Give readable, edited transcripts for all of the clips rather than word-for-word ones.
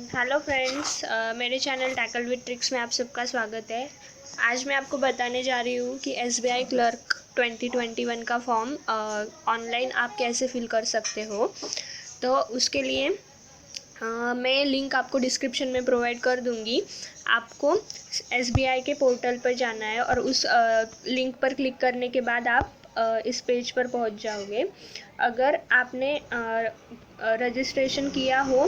Hello friends, मेरे channel tackle with tricks में आप सबका स्वागत है। आज मैं आपको बताने जा रही हूँ कि एसबीआई क्लर्क 2021 का फॉर्म ऑनलाइन आप कैसे फिल कर सकते हो। तो उसके लिए मैं लिंक आपको डिस्क्रिप्शन में प्रोवाइड कर दूँगी। आपको एसबीआई के पोर्टल पर जाना है और उस लिंक पर क्लिक करने के बाद आप इस पेज पर पहुंच जाओगे। अगर आपने रजिस्ट्रेशन किया हो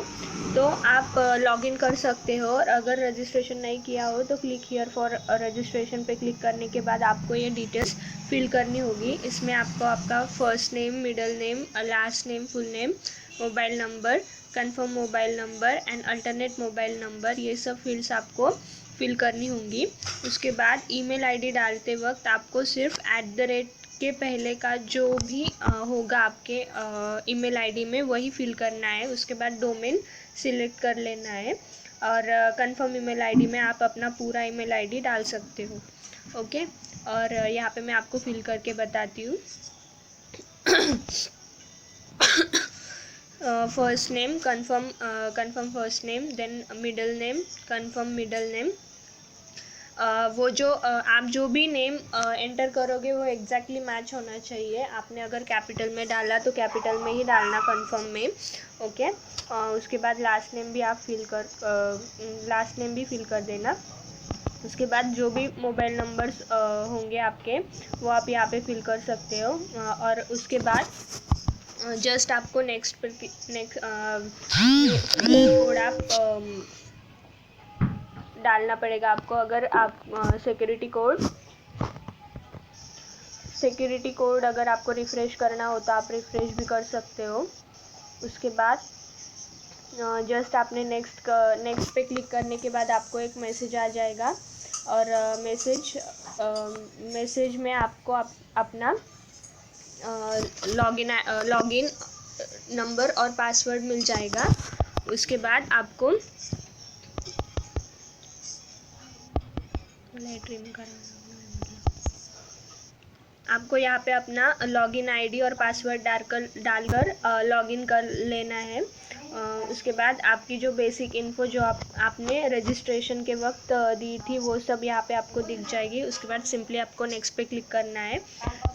तो आप लॉगिन कर सकते हो, और अगर रजिस्ट्रेशन नहीं किया हो तो क्लिक हियर फॉर रजिस्ट्रेशन पे क्लिक करने के बाद आपको ये डिटेल्स फिल करनी होगी। इसमें आपको आपका first name, middle name, last name, full name, mobile number, confirm mobile number and alternate mobile number, ये सब फील्ड्स आपको फिल करनी होंगी। उसके बाद ईमेल आईडी डालते वक्त आपको सिर्फ @ के पहले का जो भी होगा आपके ईमेल आईडी में वही फिल करना है। उसके बाद डोमेन सिलेक्ट कर लेना है, और कंफर्म ईमेल आईडी में आप अपना पूरा ईमेल आईडी डाल सकते हो। ओके, और यहाँ पे मैं आपको फिल करके बताती हूँ। First name, confirm first name, then middle name, confirm middle name. वो जो आप जो भी नेम एंटर करोगे वो एग्जैक्टली मैच होना चाहिए। आपने अगर कैपिटल में डाला तो कैपिटल में ही डालना कंफर्म में। ओके, उसके बाद लास्ट नेम भी आप लास्ट नेम भी फिल कर देना। उसके बाद जो भी मोबाइल नंबर्स होंगे आपके वो आप यहाँ पे फिल कर सकते हो। और उसके बाद जस्ट आपको नेक्स्ट कोड आप डालना पड़ेगा आपको। अगर आप सिक्योरिटी कोड अगर आपको रिफ़्रेश करना हो तो आप रिफ़्रेश भी कर सकते हो। उसके बाद जस्ट आपने नेक्स्ट पे क्लिक करने के बाद आपको एक मैसेज आ जाएगा, और मैसेज में आपको अपना लॉगिन नंबर और पासवर्ड मिल जाएगा। उसके बाद आपको यहाँ पे अपना लॉगिन आईडी और पासवर्ड डालकर लॉगिन कर लेना है। उसके बाद आपकी जो बेसिक इन्फो जो आपने रजिस्ट्रेशन के वक्त दी थी वो सब यहाँ पे आपको दिख जाएगी। उसके बाद सिंपली आपको नेक्स्ट पे क्लिक करना है।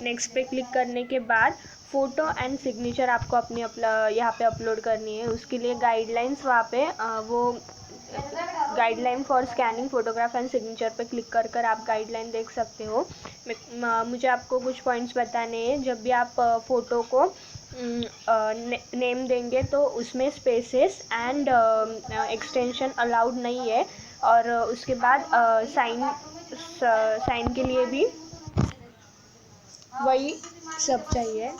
नेक्स्ट पे क्लिक करने के बाद फ़ोटो एंड सिग्नेचर आपको अपनी यहाँ पे अपलोड करनी है। उसके लिए गाइडलाइंस वहाँ पे वो guideline for scanning photograph and signature पे क्लिक कर आप गाइडलाइन देख सकते हो। मुझे आपको कुछ पॉइंट्स बताने हैं। जब भी आप फ़ोटो को नेम देंगे तो उसमें स्पेसेस एंड एक्सटेंशन अलाउड नहीं है। और उसके बाद साइन के लिए भी वही सब चाहिए।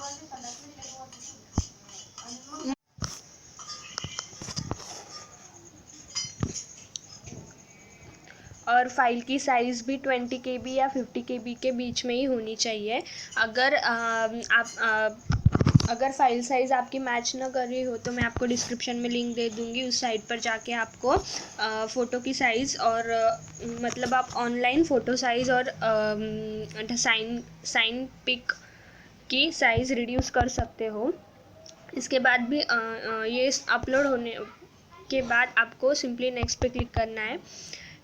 और फाइल की साइज़ भी 20 KB या 50 KB के बीच में ही होनी चाहिए। अगर फाइल साइज़ आपकी मैच ना कर रही हो तो मैं आपको डिस्क्रिप्शन में लिंक दे दूँगी, उस साइट पर जाके आपको फ़ोटो की साइज़ और मतलब आप ऑनलाइन फ़ोटो साइज़ और साइन पिक की साइज़ रिड्यूस कर सकते हो। इसके बाद भी ये अपलोड होने के बाद आपको सिंपली नेक्स्ट पे क्लिक करना है।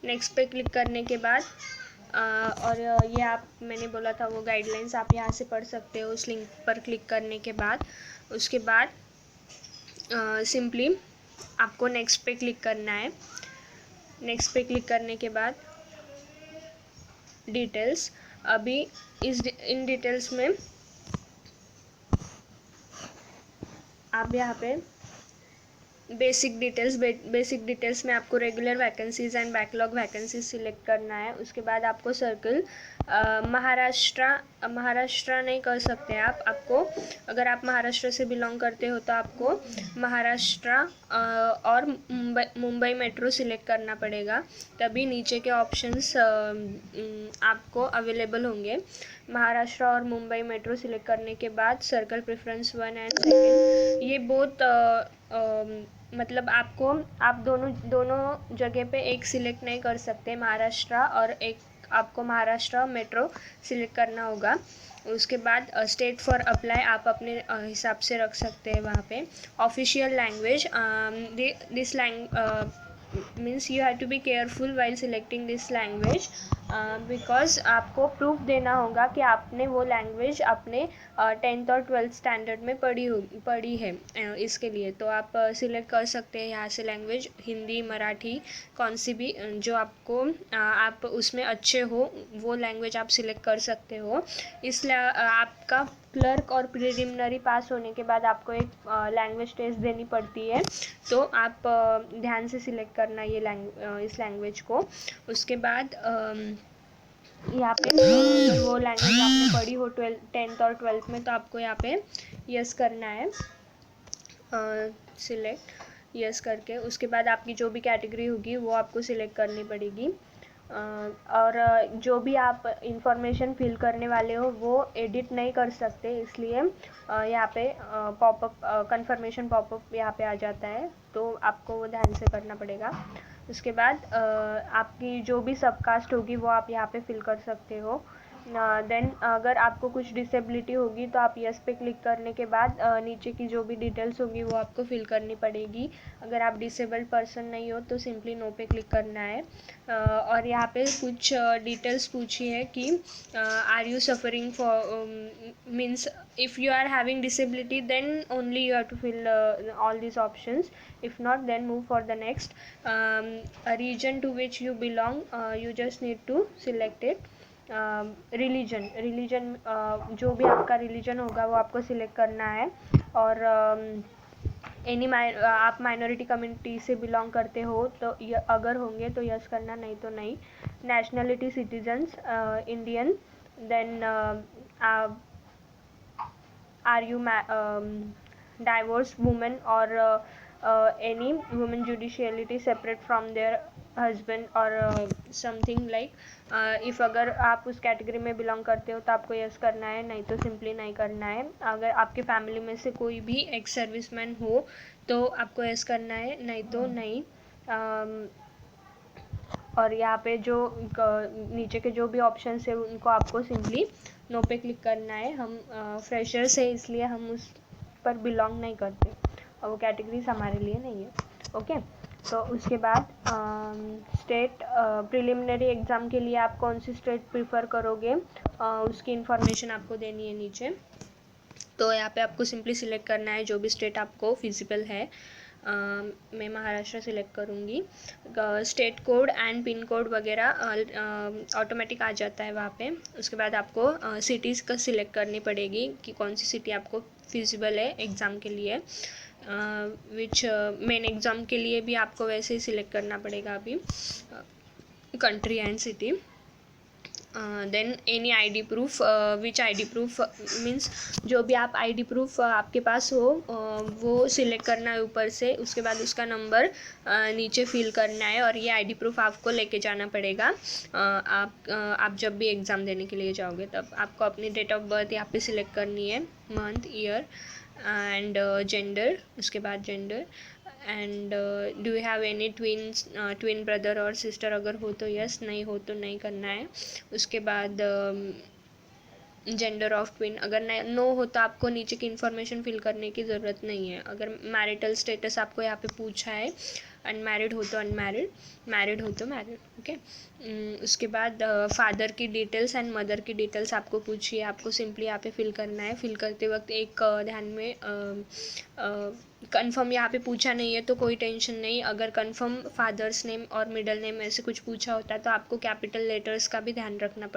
नेक्स्ट पे क्लिक करने के बाद और ये मैंने बोला था वो गाइडलाइंस आप यहाँ से पढ़ सकते हो उस लिंक पर क्लिक करने के बाद। उसके बाद सिंपली आपको नेक्स्ट पे क्लिक करना है। नेक्स्ट पे क्लिक करने के बाद डिटेल्स, अभी इन डिटेल्स में आप यहाँ पे बेसिक डिटेल्स में आपको regular vacancies and backlog vacancies select करना है। उसके बाद आपको सर्कल महाराष्ट्र नहीं कर सकते आपको अगर आप महाराष्ट्र से बिलोंग करते हो तो आपको महाराष्ट्र और मुंबई मेट्रो सिलेक्ट करना पड़ेगा, तभी नीचे के ऑप्शंस आपको अवेलेबल होंगे। महाराष्ट्र और मुंबई मेट्रो सिलेक्ट करने के बाद सर्कल प्रेफरेंस 1 एंड 2, ये बहुत मतलब आप दोनों जगह पे एक सिलेक्ट नहीं कर सकते, महाराष्ट्र और एक आपको महाराष्ट्र मेट्रो सिलेक्ट करना होगा। उसके बाद स्टेट फॉर अप्लाई आप अपने हिसाब से रख सकते हैं वहाँ पे। Official language, means you have to be careful while selecting this language, because आपको प्रूफ देना होगा कि आपने वो लैंग्वेज अपने 10th और 12th स्टैंडर्ड में पढ़ी है। इसके लिए तो आप सिलेक्ट कर सकते हैं यहाँ से लैंग्वेज, हिंदी, मराठी, कौन सी भी जो आपको आप उसमें अच्छे हो वो लैंग्वेज आप सिलेक्ट कर सकते हो। इसलिए आपका क्लर्क और प्रिलिमिनरी पास होने के बाद आपको एक लैंग्वेज टेस्ट देनी पड़ती है, तो आप ध्यान से सिलेक्ट करना ये इस लैंग्वेज को। उसके बाद यहाँ पे अगर वो लैंग्वेज आपने पढ़ी हो 10th और 12th में, तो आपको यहाँ पे यस करना है, सिलेक्ट यस करके। उसके बाद आपकी जो भी कैटेगरी होगी वो आपको सिलेक्ट करनी पड़ेगी। और जो भी आप इंफॉर्मेशन फिल करने वाले हो वो एडिट नहीं कर सकते, इसलिए यहाँ पे पॉपअप कंफर्मेशन पॉपअप यहाँ पे आ जाता है, तो आपको वो ध्यान से करना पड़ेगा। उसके बाद आपकी जो भी सबकास्ट होगी वो आप यहाँ पे फिल कर सकते हो। देन अगर आपको कुछ डिसेबिलिटी होगी तो आप यस पे क्लिक करने के बाद नीचे की जो भी डिटेल्स होगी वो आपको फिल करनी पड़ेगी। अगर आप डिसेबल्ड पर्सन नहीं हो तो सिंपली नो पे क्लिक करना है। और यहाँ पे कुछ डिटेल्स पूछी है कि are you suffering for, means if you are having disability then only you have to fill all these options, if not then move for the next. A region to which you belong, you just need to select it. Religion जो भी आपका religion होगा वो आपको select करना है। और आप माइनॉरिटी कम्युनिटी से बिलोंग करते हो तो अगर होंगे तो यस करना, नहीं तो नहीं। Nationality citizens Indian, then are you divorced woman or any woman judiciality separate from their husband or something like, if अगर आप उस कैटेगरी में बिलोंग करते हो तो आपको यस करना है, नहीं तो सिंपली नहीं करना है। अगर आपके फैमिली में से कोई भी एक्स सर्विसमैन हो तो आपको यस करना है, नहीं तो नहीं। और यहाँ पे जो नीचे के जो भी ऑप्शंस है उनको आपको सिंपली नो पे क्लिक करना है। हम फ्रेशर्स है इसलिए हम उस पर बिलोंग नहीं करते और वो कैटेगरीज हमारे लिए नहीं है। ओके, तो उसके बाद स्टेट प्रिलिमिनरी एग्ज़ाम के लिए आप कौन सी स्टेट प्रीफर करोगे, उसकी इन्फॉर्मेशन आपको देनी है नीचे। तो यहाँ पे आपको सिंपली सिलेक्ट करना है जो भी स्टेट आपको फिजिबल है। मैं महाराष्ट्र सिलेक्ट करूँगी। State code and pin code वगैरह ऑटोमेटिक आ जाता है वहाँ पे। उसके बाद आपको सिटीज़ का सिलेक्ट करनी पड़ेगी कि कौन सी सिटी आपको फिजिबल है एग्ज़ाम के लिए। विच मेन एग्ज़ाम के लिए भी आपको वैसे ही सिलेक्ट करना पड़ेगा अभी, country and city. Then any ID proof, which ID proof means जो भी आप ID प्रूफ आपके पास हो वो सिलेक्ट करना है ऊपर से। उसके बाद उसका नंबर नीचे फिल करना है और ये ID प्रूफ आपको लेके जाना पड़ेगा। आप जब भी एग्ज़ाम देने के लिए जाओगे तब आपको अपनी डेट ऑफ बर्थ यहाँ पे सिलेक्ट करनी है, मंथ, ईयर एंड जेंडर। उसके बाद gender and do you have any twin brother और सिस्टर, अगर हो तो यस, नहीं हो तो नहीं करना है। उसके बाद जेंडर ऑफ ट्विन, अगर नो हो तो आपको नीचे की इन्फॉर्मेशन फिल करने की ज़रूरत नहीं है। अगर मैरिटल स्टेटस आपको यहाँ पे पूछा है, अनमैरिड हो तो अनमैरिड, मैरिड हो तो मैरिड। ओके, उसके बाद फादर की डिटेल्स एंड मदर की डिटेल्स आपको पूछी है, आपको सिंपली यहाँ पे फिल करना है। फिल करते वक्त एक ध्यान में कंफर्म यहाँ पे पूछा नहीं है तो कोई टेंशन नहीं। अगर कंफर्म फादर्स नेम और मिडल नेम ऐसे कुछ पूछा होता है तो आपको कैपिटल लेटर्स का भी ध्यान रखना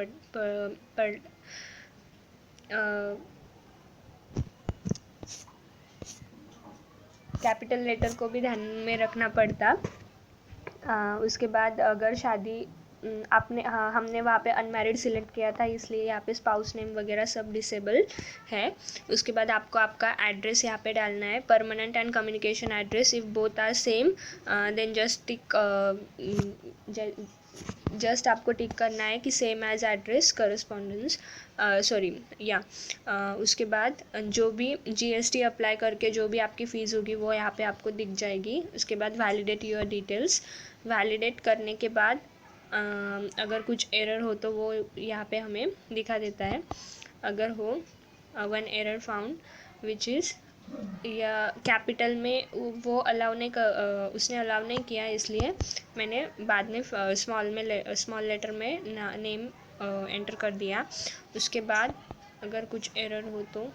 कैपिटल लेटर को भी ध्यान में रखना पड़ता। उसके बाद अगर शादी हमने वहाँ पे अनमैरिड सिलेक्ट किया था इसलिए यहाँ पे स्पाउस नेम वगैरह सब डिसेबल है। उसके बाद आपको आपका एड्रेस यहाँ पे डालना है, permanent and communication address. If both are same then just आपको टिक करना है कि सेम एज एड्रेस करस्पॉन्डेंस, उसके बाद जो भी GST अप्लाई करके जो भी आपकी फ़ीस होगी वो यहाँ पे आपको दिख जाएगी। उसके बाद वैलिडेट योर डिटेल्स, वैलिडेट करने के बाद अगर कुछ एरर हो तो वो यहाँ पे हमें दिखा देता है। अगर हो one error found which is या कैपिटल में वो अलाउ नहीं उसने अलाउ नहीं किया, इसलिए मैंने बाद में स्मॉल लेटर में नेम एंटर कर दिया। उसके बाद अगर कुछ एरर हो तो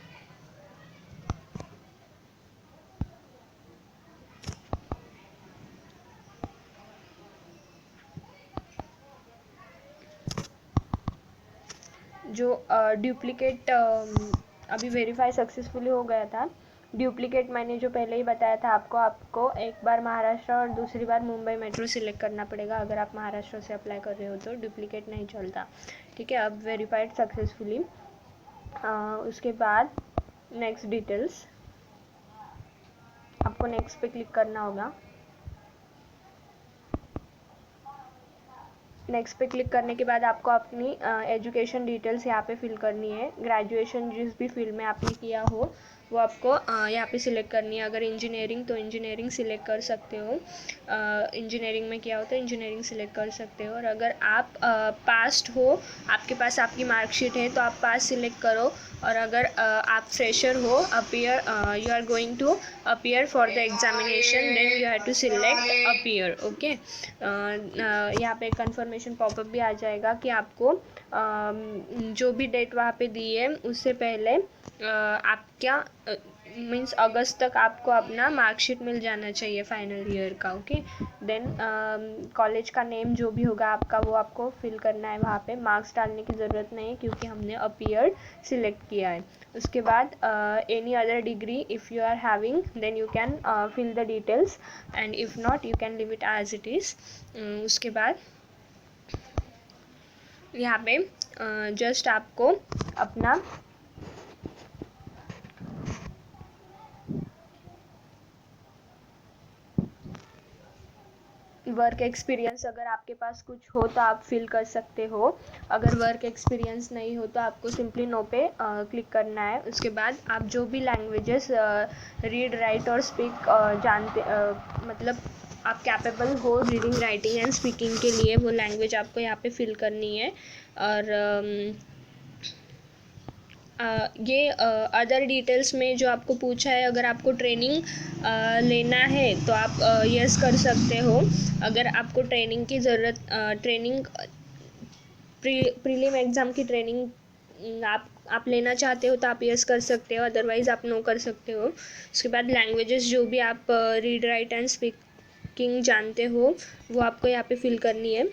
जो डुप्लिकेट अभी वेरीफाई सक्सेसफुली हो गया था। डुप्लिकेट मैंने जो पहले ही बताया था आपको एक बार महाराष्ट्र और दूसरी बार मुंबई मेट्रो सिलेक्ट करना पड़ेगा। अगर आप महाराष्ट्र से अप्लाई कर रहे हो तो डुप्लिकेट नहीं चलता, ठीक है। अब वेरीफाइड सक्सेसफुली। उसके बाद नेक्स्ट डिटेल्स, आपको नेक्स्ट पे क्लिक करना होगा। नेक्स्ट पे क्लिक करने के बाद आपको अपनी एजुकेशन डिटेल्स यहाँ पे फिल करनी है। ग्रेजुएशन जिस भी फील्ड में आपने किया हो वो आपको यहाँ पे सिलेक्ट करनी है। अगर इंजीनियरिंग तो इंजीनियरिंग सिलेक्ट कर सकते हो, इंजीनियरिंग में किया हो तो इंजीनियरिंग सिलेक्ट कर सकते हो। और अगर आप पास्ट हो, आपके पास आपकी मार्कशीट है तो आप पास सिलेक्ट करो। और अगर आप फ्रेशर हो, you are going to appear for the examination, then you have to select appear, okay. यहाँ पे कंफर्मेशन पॉपअप भी आ जाएगा कि आपको जो भी डेट वहाँ पे दी है उससे पहले आप क्या मीन्स अगस्त तक आपको अपना मार्कशीट मिल जाना चाहिए फाइनल ईयर का, ओके। देन कॉलेज का नेम जो भी होगा आपका वो आपको फिल करना है वहाँ पे। मार्क्स डालने की ज़रूरत नहीं है क्योंकि हमने अपीयर सिलेक्ट किया है। उसके बाद any other degree if you are having then you can fill the details, and if not you can leave it as it is. उसके बाद यहाँ पे जस्ट आपको अपना वर्क एक्सपीरियंस अगर आपके पास कुछ हो तो आप फिल कर सकते हो। अगर वर्क एक्सपीरियंस नहीं हो तो आपको सिंपली नो पे क्लिक करना है। उसके बाद आप जो भी लैंग्वेजेस रीड राइट और स्पीक जानते मतलब आप कैपेबल हो रीडिंग राइटिंग एंड स्पीकिंग के लिए, वो लैंग्वेज आपको यहाँ पे फिल करनी है। और ये अदर डिटेल्स में जो आपको पूछा है, अगर आपको ट्रेनिंग लेना है तो आप यस कर सकते हो। अगर आपको ट्रेनिंग की ज़रूरत ट्रेनिंग प्रीलिम एग्ज़ाम की ट्रेनिंग आप लेना चाहते हो तो आप यस कर सकते हो, अदरवाइज़ आप नो कर सकते हो। उसके बाद लैंग्वेजेस जो भी आप रीड राइट एंड स्पीकिंग जानते हो वो आपको यहाँ पे फिल करनी है।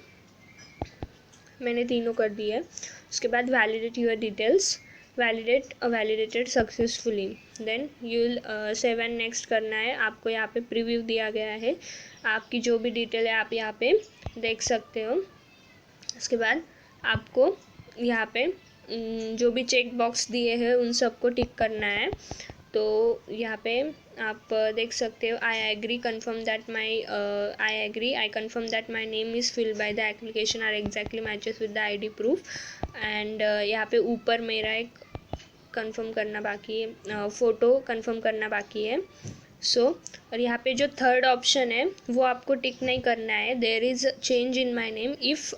मैंने तीनों कर दी है। उसके बाद validate your details, validated successfully, then you will save and next करना है। आपको यहाँ पे प्रीव्यू दिया गया है, आपकी जो भी डिटेल है आप यहाँ पे देख सकते हो। उसके बाद आपको यहाँ पे जो भी चेक बॉक्स दिए हैं उन सबको टिक करना है। तो यहाँ पे आप देख सकते हो, I confirm that my name is filled by the application are exactly matches with the ID proof. And यहाँ पे ऊपर मेरा एक कंफर्म करना बाकी है, फ़ोटो कंफर्म करना बाकी है। और यहाँ पे जो थर्ड ऑप्शन है वो आपको टिक नहीं करना है, there is change in my name. If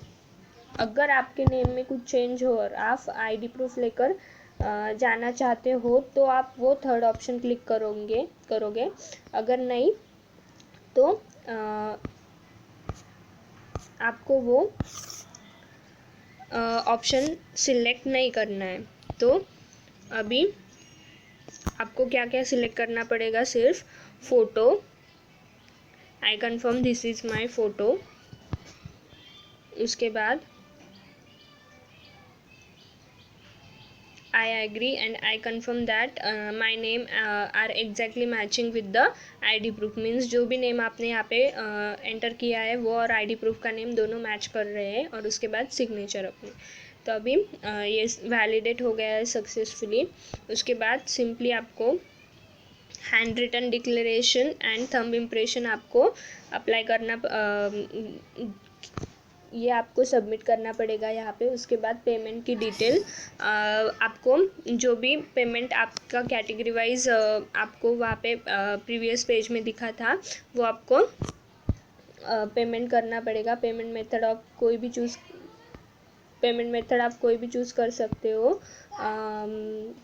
अगर आपके नेम में कुछ चेंज हो और आप ID प्रूफ लेकर जाना चाहते हो तो आप वो थर्ड ऑप्शन क्लिक करोगे। अगर नहीं तो आपको वो ऑप्शन सिलेक्ट नहीं करना है। तो अभी आपको क्या क्या सिलेक्ट करना पड़ेगा, सिर्फ photo, I confirm this is my photo. उसके बाद I agree and I confirm that my name are exactly matching with the ID proof, means जो भी नेम आपने यहाँ पे एंटर किया है वो और ID प्रूफ का नेम दोनों मैच कर रहे हैं। और उसके बाद सिग्नेचर अपने। तो अभी ये वैलिडेट हो गया है सक्सेसफुली। उसके बाद सिंपली आपको handwritten declaration and thumb impression आपको अप्लाई करना ये आपको सबमिट करना पड़ेगा यहाँ पे। उसके बाद पेमेंट की डिटेल, आपको जो भी पेमेंट आपका कैटेगरी वाइज आपको वहाँ पे प्रीवियस पेज में दिखा था वो आपको पेमेंट करना पड़ेगा। पेमेंट मेथड आप कोई भी चूज़ पेमेंट मेथड आप कोई भी चूज़ कर सकते हो।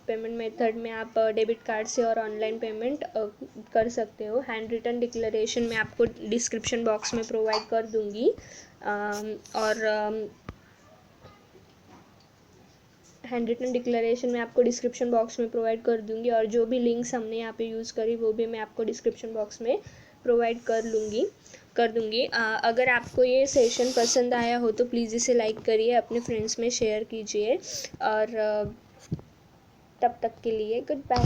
पेमेंट मेथड में आप डेबिट कार्ड से और ऑनलाइन पेमेंट कर सकते हो। हैंड रिटन डिक्लेरेशन मैं आपको डिस्क्रिप्शन बॉक्स में प्रोवाइड कर दूँगी। और हैंड रिटन डिक्लेरेशन मैं आपको डिस्क्रिप्शन बॉक्स में प्रोवाइड कर दूँगी, और जो भी लिंक्स हमने यहाँ पे यूज़ करी वो भी मैं आपको डिस्क्रिप्शन बॉक्स में प्रोवाइड कर दूँगी। अगर आपको ये सेशन पसंद आया हो तो प्लीज़ इसे लाइक करिए, अपने फ्रेंड्स में शेयर कीजिए, और तब तक के लिए गुड बाय।